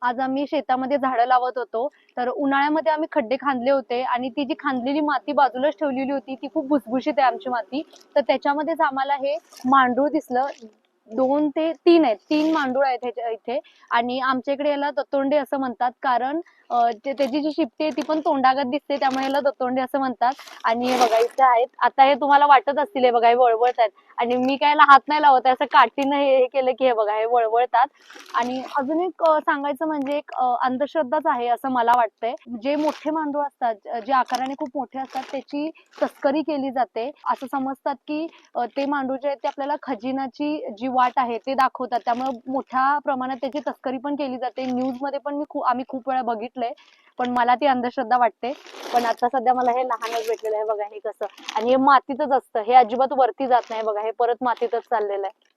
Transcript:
आज आम्ही शेतामध्ये झाडं लावत होतो. तर उन्हाळ्यामध्ये आम्ही खड्डे खांदले होते आणि ती जी खांदलेली माती बाजूलाच ठेवलेली होती ती खूप भुसभुशीत आहे आमची माती. तर त्याच्यामध्येच आम्हाला हे मांडूळ दिसलं. 2 ते 3 आहेत, 3 मांडूळ आहेत इथे. आणि आमच्या इकडे याला दतोंडे असं म्हणतात, कारण त्याची जी शिपटी आहे ती पण तोंडागत दिसते, त्यामुळे याला दतोंडे असं म्हणतात. आणि हे बघा इथे आहेत. आता हे तुम्हाला वाटत असतील, हे बघा हे वळवळत आहेत. आणि मी काय याला हात नाही लावत आहे, असं काठीनं हे केलं की हे बघा हे वळवळतात. आणि अजून एक सांगायचं म्हणजे एक अंधश्रद्धाच आहे असं मला वाटतंय. जे मोठे मांडूळ असतात, जे आकाराने खूप मोठे असतात, त्याची तस्करी केली जाते. असं समजतात की ते मांडूळ जे आहेत ते आपल्याला खजिन्याची जी वाट आहे ते दाखवतात, त्यामुळे मोठ्या प्रमाणात त्याची तस्करी पण केली जाते. न्यूज मध्ये पण आम्ही खूप वेळा बघितलंय. पण मला ती अंधश्रद्धा वाटते. पण आता सध्या मला हे लहानच भेटलेलं आहे, बघा हे कसं. आणि हे मातीतच असतं, हे अजिबात वरती जात नाही, बघा हे परत मातीतच चाललेलं आहे.